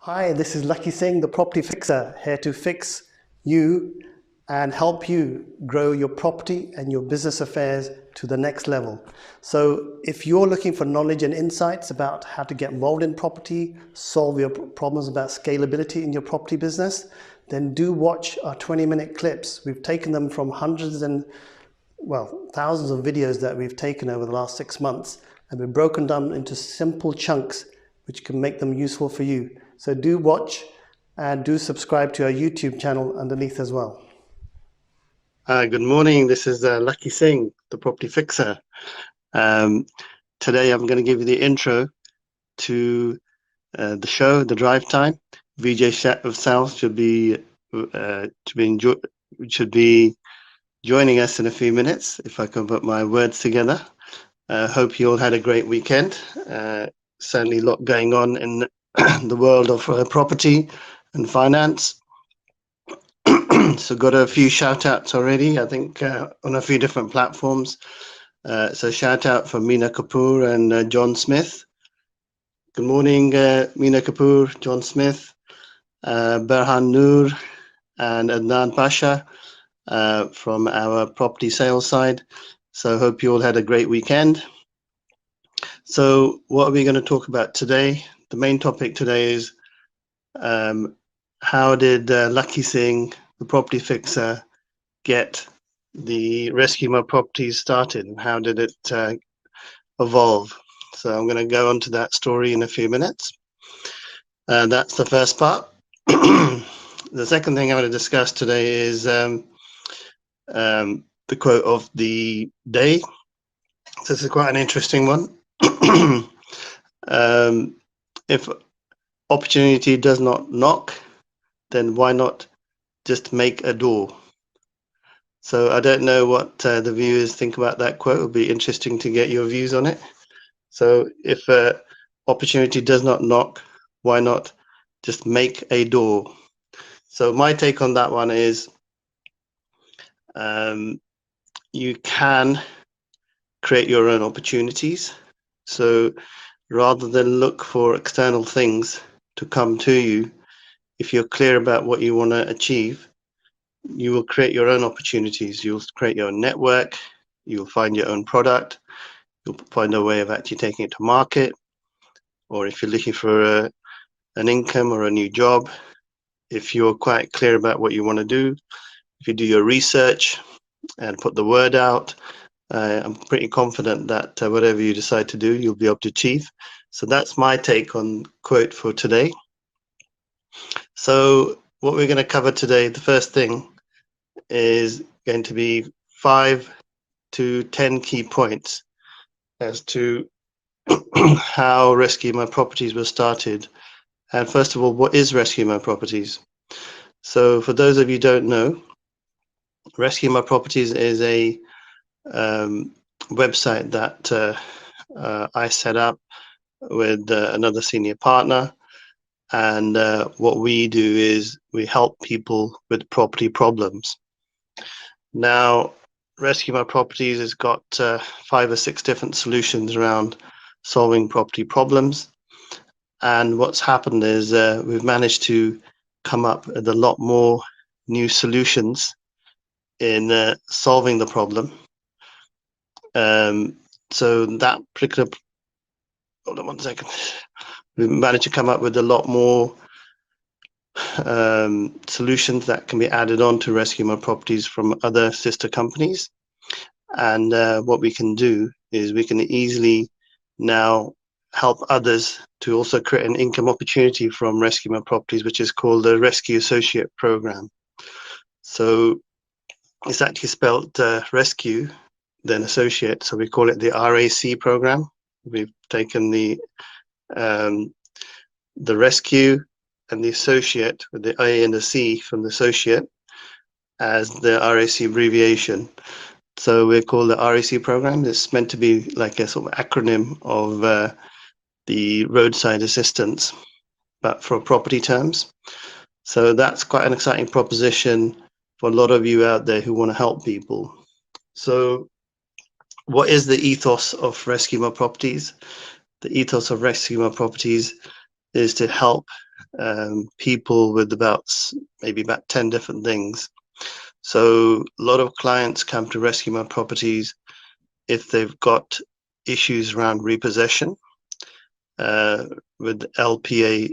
Hi, this is Lakhi Singh, the property fixer, here to fix you and help you grow your property and your business affairs to the next level. So if you're looking for knowledge and insights about how to get involved in property, solve your problems about scalability in your property business, then do watch our 20-minute clips. We've taken them from hundreds and thousands of videos that we've taken over the last 6 months, and we've broken down into simple chunks which can make them useful for you. So do watch and do subscribe to our YouTube channel underneath as well. Good morning. This is Lakhi Singh, the property fixer. Today I'm going to give you the intro to the show, The Drive Time. VJ South should be joining us in a few minutes, if I can put my words together. Hope you all had a great weekend. Certainly a lot going on in the world of property and finance. So got a few shout outs already, I think, on a few different platforms. So shout out for Meena Kapoor and John Smith. Good morning, Meena Kapoor, John Smith, Berhan Noor and Adnan Pasha from our property sales side. So hope you all had a great weekend. So what are we going to talk about today? The main topic today is how did Lakhi Singh, the property fixer, get the Rescue My Properties started, and how did it evolve? So I'm going to go on to that story in a few minutes. That's the first part. The second thing I'm going to discuss today is the quote of the day. This is quite an interesting one. If opportunity does not knock, then why not just make a door? So I don't know what the viewers think about that quote. It'll be interesting to get your views on it. So if opportunity does not knock, why not just make a door? So my take on that one is you can create your own opportunities. So rather than look for external things to come to you, if you're clear about what you want to achieve, you will create your own opportunities. You'll create your own network. You'll find your own product. You'll find a way of actually taking it to market. Or if you're looking for an income or a new job, if you're quite clear about what you want to do, if you do your research and put the word out, I'm pretty confident that whatever you decide to do, you'll be able to achieve. So that's my take on quote for today. So what we're going to cover today, the first thing is going to be 5 to 10 key points as to how Rescue My Properties was started. And first of all, what is Rescue My Properties? So for those of you who don't know, Rescue My Properties is a website that I set up with another senior partner. And what we do is we help people with property problems. Now, Rescue My Properties has got 5 or 6 different solutions around solving property problems. And what's happened is we've managed to come up with a lot more new solutions in solving the problem. So that particular, hold on one second, we managed to come up with a lot more solutions that can be added on to Rescue My Properties from other sister companies. And what we can do is we can easily now help others to also create an income opportunity from Rescue My Properties, which is called the Rescue Associate Program. So it's actually spelled rescue, then associate. So we call it the RAC program. We've taken the rescue and the associate with the A and the C from the associate as the RAC abbreviation. So we call the RAC program. It's meant to be like a sort of acronym of the roadside assistance, but for property terms. So that's quite an exciting proposition for a lot of you out there who want to help people. So what is the ethos of Rescue My Properties? The ethos of Rescue My Properties is to help people with maybe about 10 different things. So a lot of clients come to Rescue My Properties if they've got issues around repossession with LPA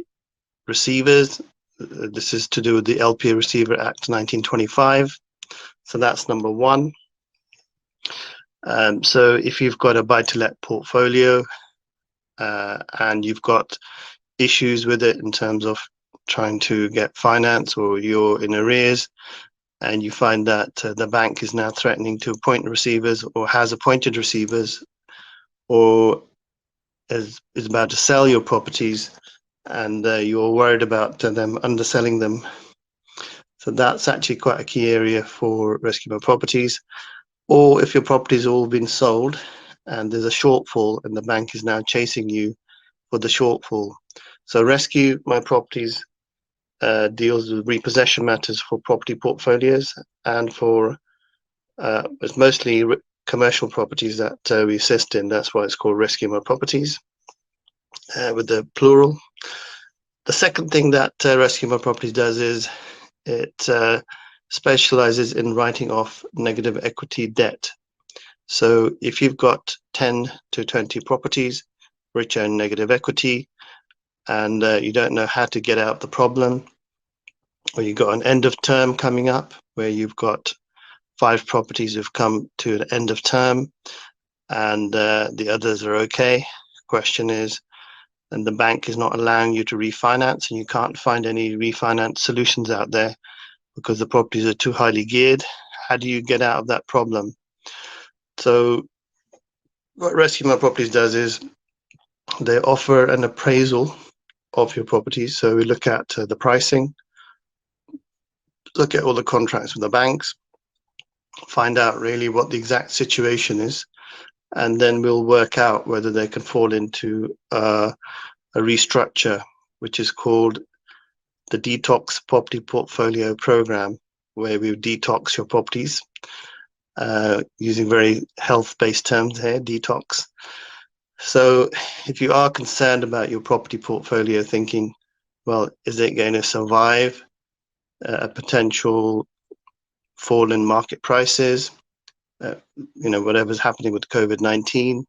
receivers. This is to do with the LPA Receiver Act 1925. So that's number one. So if you've got a buy-to-let portfolio and you've got issues with it in terms of trying to get finance, or you're in arrears, and you find that the bank is now threatening to appoint receivers or has appointed receivers, or is about to sell your properties, and you're worried about them underselling them. So that's actually quite a key area for Rescue My Properties. Or if your property's all been sold and there's a shortfall and the bank is now chasing you for the shortfall. So Rescue My Properties deals with repossession matters for property portfolios, and for it's mostly commercial properties that we assist in. That's why it's called Rescue My Properties with the plural. The second thing that Rescue My Properties does is it specializes in writing off negative equity debt. So if you've got 10 to 20 properties which are in negative equity, and you don't know how to get out the problem, or you've got an end of term coming up where you've got 5 properties who've come to an end of term and the others are okay. Question is, and the bank is not allowing you to refinance, and you can't find any refinance solutions out there because the properties are too highly geared. How do you get out of that problem? So what Rescue My Properties does is they offer an appraisal of your properties. So we look at the pricing, look at all the contracts with the banks, find out really what the exact situation is, and then we'll work out whether they can fall into a restructure, which is called the Detox Property Portfolio Program, where we detox your properties, using very health-based terms here, detox. So if you are concerned about your property portfolio, thinking, well, is it going to survive a potential fall in market prices, whatever's happening with COVID-19,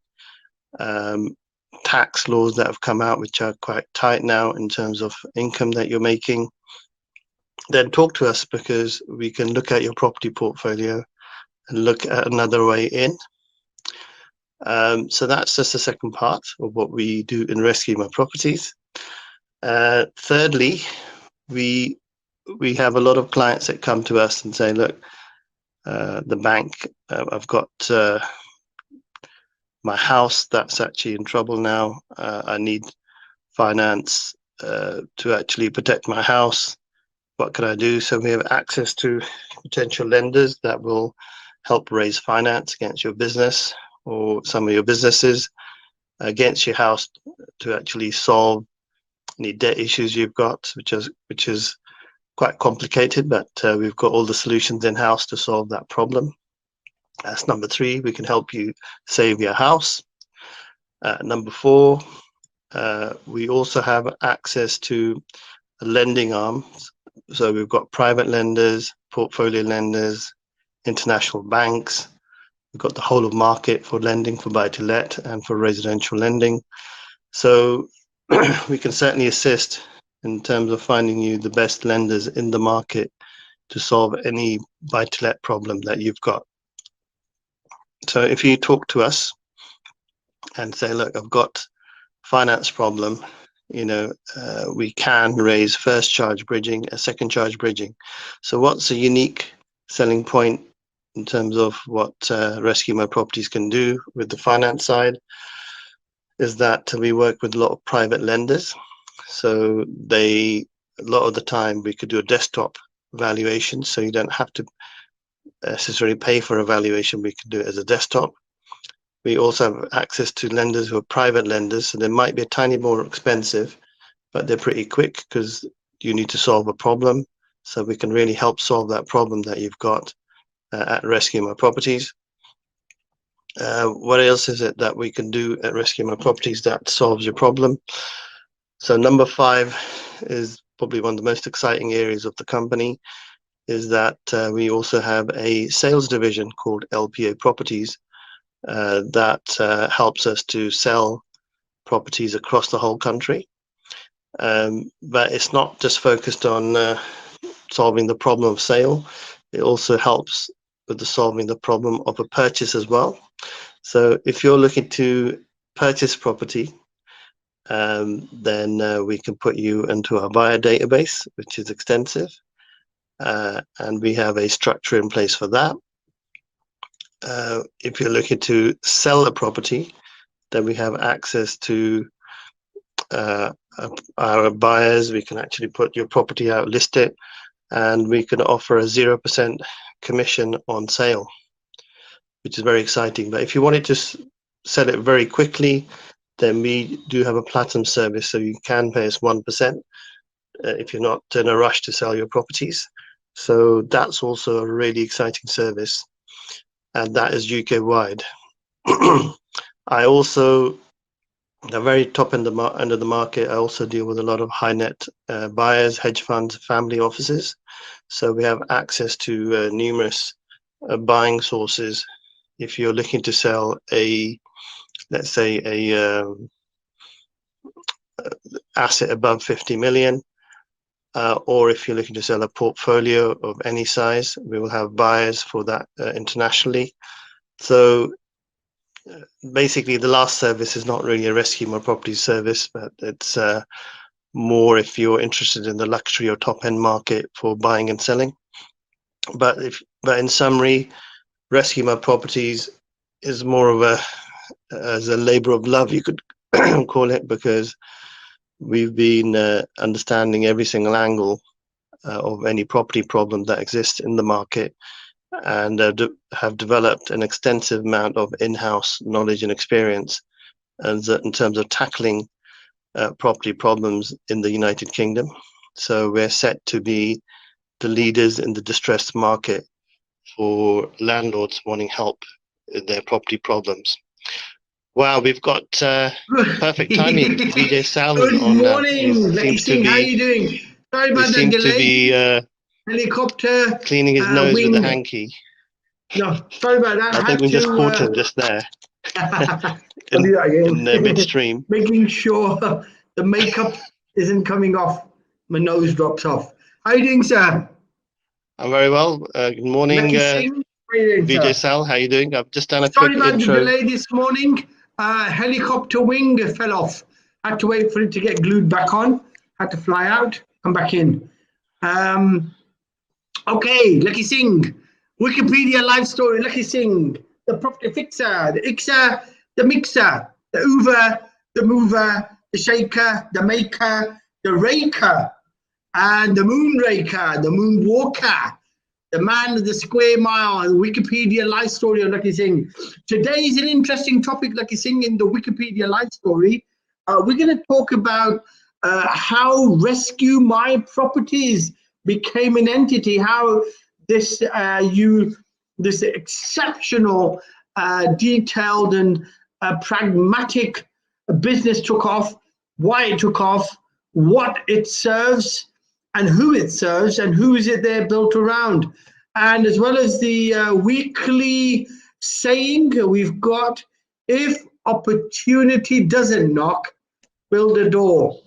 tax laws that have come out, which are quite tight now in terms of income that you're making, then talk to us, because we can look at your property portfolio and look at another way in. So that's just the second part of what we do in Rescue My Properties. Thirdly, we have a lot of clients that come to us and say, look, the bank, I've got my house that's actually in trouble now. I need finance to actually protect my house. What can I do? So we have access to potential lenders that will help raise finance against your business or some of your businesses, against your house, to actually solve any debt issues you've got, which is quite complicated, but we've got all the solutions in-house to solve that problem. That's number 3. We can help you save your house. Number 4, we also have access to lending arms. So we've got private lenders, portfolio lenders, international banks. We've got the whole of market for lending, for buy-to-let and for residential lending. So we can certainly assist in terms of finding you the best lenders in the market to solve any buy-to-let problem that you've got. So if you talk to us and say, look, I've got finance problem, we can raise first charge bridging, a second charge bridging. So what's a unique selling point in terms of what Rescue My Properties can do with the finance side is that we work with a lot of private lenders. So a lot of the time we could do a desktop valuation, so you don't have to necessarily pay for a valuation. We can do it as a desktop. We also have access to lenders who are private lenders, so they might be a tiny more expensive, but they're pretty quick because you need to solve a problem. So we can really help solve that problem that you've got at Rescue My Properties. What else is it that we can do at Rescue My Properties that solves your problem? So number 5 is probably one of the most exciting areas of the company, is that we also have a sales division called LPA Properties that helps us to sell properties across the whole country. But it's not just focused on solving the problem of sale. It also helps with solving the problem of a purchase as well. So if you're looking to purchase property, then we can put you into our buyer database, which is extensive. And we have a structure in place for that. If you're looking to sell a property, then we have access to our buyers. We can actually put your property out, list it, and we can offer a 0% commission on sale, which is very exciting. But if you wanted to sell it very quickly, then we do have a platinum service, so you can pay us 1% if you're not in a rush to sell your properties. So that's also a really exciting service, and that is UK wide. I also, the very top end of the market, I also deal with a lot of high net buyers, hedge funds, family offices. So we have access to numerous buying sources. If you're looking to sell a, let's say, a asset above 50 million, or if you're looking to sell a portfolio of any size, we will have buyers for that internationally. So basically, the last service is not really a rescue my property service, but it's more if you're interested in the luxury or top end market for buying and selling. But in summary, rescue my properties is more of as a labor of love, you could call it, because we've been understanding every single angle of any property problem that exists in the market, and have developed an extensive amount of in-house knowledge and experience in terms of tackling property problems in the United Kingdom. So we're set to be the leaders in the distressed market for landlords wanting help with their property problems. Wow, we've got perfect timing. Vijay Salman Good on morning, Lakhi Singh. How are you doing? Sorry about that seems delay. to be Helicopter cleaning his nose wing. with a hanky. No, sorry about that. I think we just caught him just there. I'll do that again. In the midstream. Making sure the makeup isn't coming off. My nose drops off. How are you doing, sir? I'm very well. Good morning, Lakhi Singh. How are you doing, Vijay sir? Sal. How are you doing? I've just done a Sorry quick about intro. the delay this morning. Helicopter wing fell off. Had to wait for it to get glued back on. Had to fly out, come back in. Okay, Lakhi Singh. Wikipedia live story. Lakhi Singh. The property fixer, the Ixer, the mixer, the Uber, the mover, the shaker, the maker, the raker, and the moonraker, the moonwalker, the man of the square mile, the Wikipedia life story of Lakhi Singh. Today is an interesting topic, Lakhi Singh, in the Wikipedia life story. We're going to talk about how Rescue My Properties became an entity, how this this exceptional, detailed and pragmatic business took off, why it took off, what it serves, and who it serves, and who is it they're built around. And as well as the weekly saying we've got, if opportunity doesn't knock, build a door.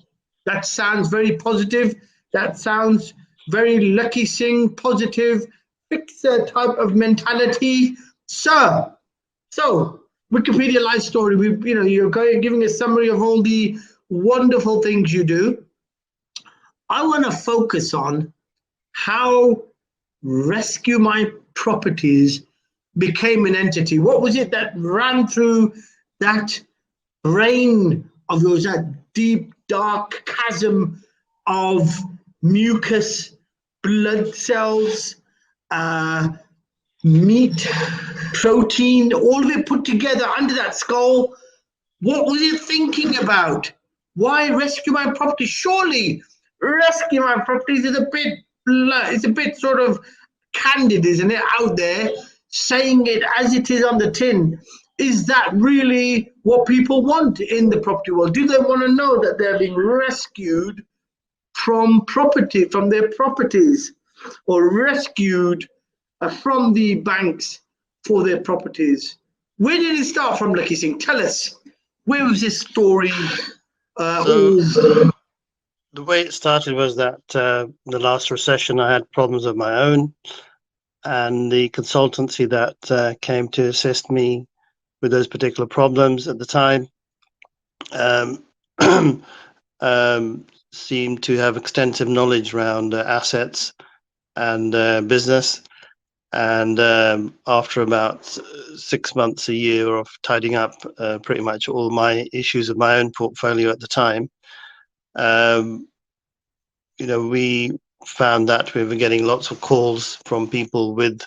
That sounds very positive. That sounds very Lakhi Singh, positive, fixer type of mentality. So Wikipedia life story, you're giving a summary of all the wonderful things you do. I want to focus on how Rescue My Properties became an entity. What was it that ran through that brain of yours, that deep, dark chasm of mucus, blood cells, meat, protein, all of it put together under that skull? What was it thinking about? Why Rescue My Properties? Surely Rescue My Properties is a bit sort of candid, isn't it, out there, saying it as it is on the tin. is that really what people want in the property world? Do they want to know that they're being rescued from their properties, or rescued from the banks for their properties? Where did it start from, Lakhi Singh? Tell us, where was this story? The way it started was that the last recession, I had problems of my own, and the consultancy that came to assist me with those particular problems at the time seemed to have extensive knowledge around assets and business. And after about 6 months, a year of tidying up pretty much all my issues of my own portfolio at the time, we found that we were getting lots of calls from people with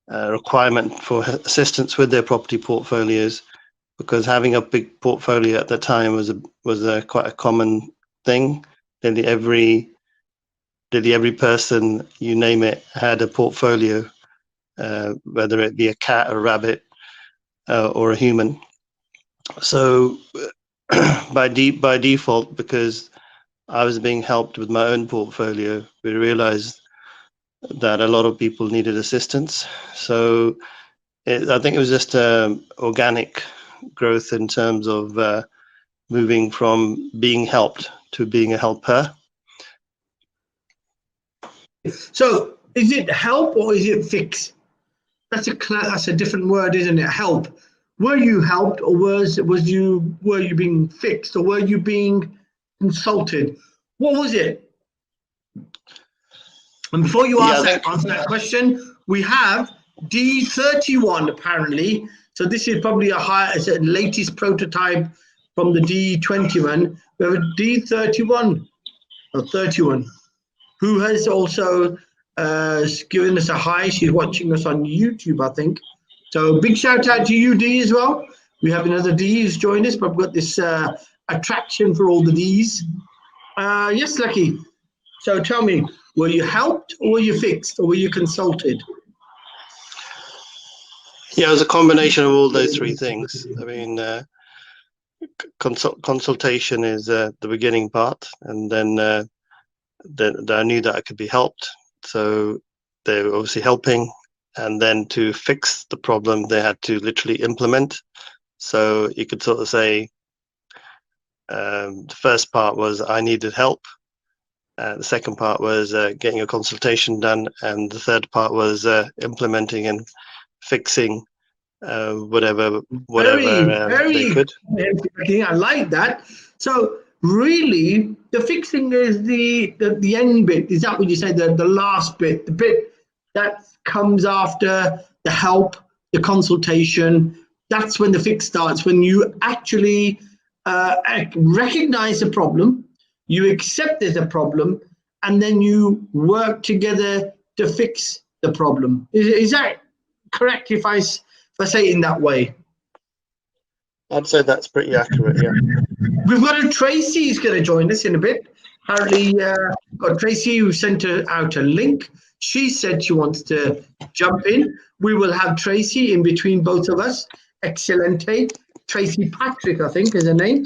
requirement for assistance with their property portfolios, because having a big portfolio at the time was quite a common thing. Nearly every person, you name it, had a portfolio, whether it be a cat, a rabbit, or a human. So by default, because I was being helped with my own portfolio, we realized that a lot of people needed assistance. So I think it was just organic growth in terms of moving from being helped to being a helper. So is it help or is it fix? That's a different word, isn't it? Help. Were you helped, or were you being fixed, or were you being consulted? What was it? And before you answer that question, we have D31 apparently. So this is probably it's a latest prototype from the D21. We have a D31 or 31, who has also given us a hi. She's watching us on YouTube, I think. So big shout out to you, D, as well. We have another D who's joined us, but we've got this attraction for all the Ds. Yes, Lakhi. So tell me, were you helped, or were you fixed, or were you consulted? Yeah, it was a combination of all those three things. I mean, consultation is the beginning part, and then I knew that I could be helped. So they were obviously helping, and then to fix the problem, they had to literally implement. So you could sort of say the first part was I needed help. The second part was getting a consultation done, and the third part was implementing and fixing whatever they could. I like that. So really, the fixing is the end bit. Is that what you say? The last bit, the bit that comes after the help, the consultation. That's when the fix starts. When you actually recognize the problem, you accept there's a problem, and then you work together to fix the problem. Is that correct if I say it in that way? I'd say that's pretty accurate, yeah. We've got a Tracy who's going to join us in a bit. Apparently, got Tracy who sent out a link. She said she wants to jump in. We will have Tracy in between both of us. Excelente. Tracy Patrick, I think, is her name.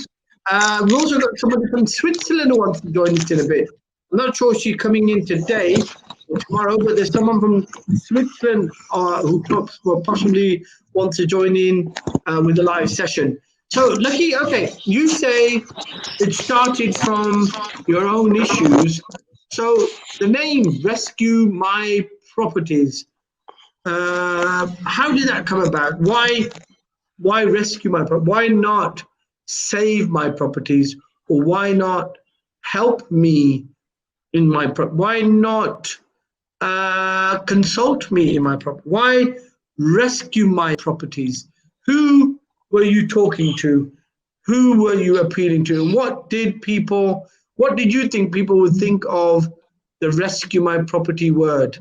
We've also got somebody from Switzerland who wants to join us in a bit. I'm not sure if she's coming in today or tomorrow, but there's someone from Switzerland who possibly wants to join in with the live session. So, Lakhi, okay, you say it started from your own issues. So the name Rescue My Properties, how did that come about? Why rescue my property? Why not save my properties? Or why not help me in my property? Why not consult me in my property? Why rescue my properties? Who were you talking to? Who were you appealing to? And what did you think people would think of the rescue my property word?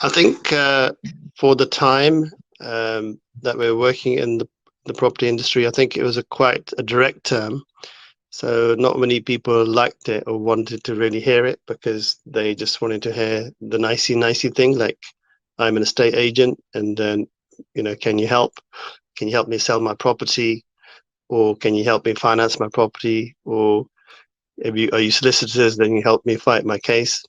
I think for the time that we're working in the property industry, I think it was quite a direct term. So not many people liked it or wanted to really hear it, because they just wanted to hear the nicey thing, like I'm an estate agent, and then can you help? Can you help me sell my property? Or can you help me finance my property? Or are you solicitors? Then you help me fight my case.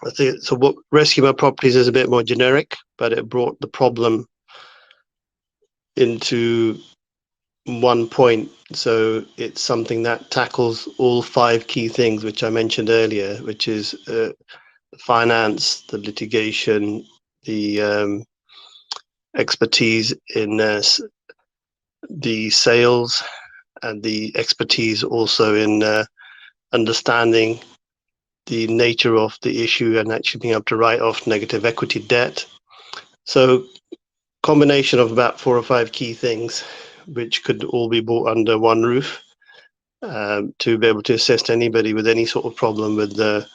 I think so. What Rescue My Properties is a bit more generic, but it brought the problem into one point. So it's something that tackles all 5 key things which I mentioned earlier, which is finance, the litigation, the expertise in the sales, and the expertise also in understanding the nature of the issue and actually being able to write off negative equity debt. So combination of about 4 or 5 key things which could all be brought under one roof to be able to assist anybody with any sort of problem with the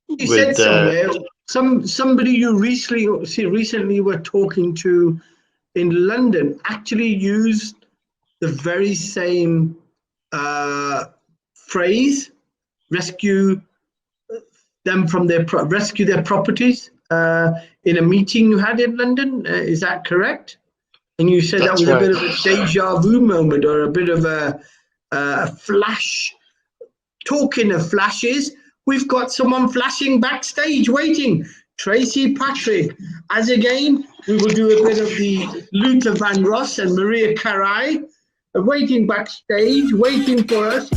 You said somewhere, somebody you recently were talking to in London actually used the very same phrase, rescue their properties, in a meeting you had in London. Is that correct? And you said that was right. A bit of a deja vu moment, or a bit of a flash. Talking of flashes, we've got someone flashing backstage waiting. Tracy Patrick. As again, we will do a bit of the Luther Van Ross and Maria Carey waiting backstage, waiting for us.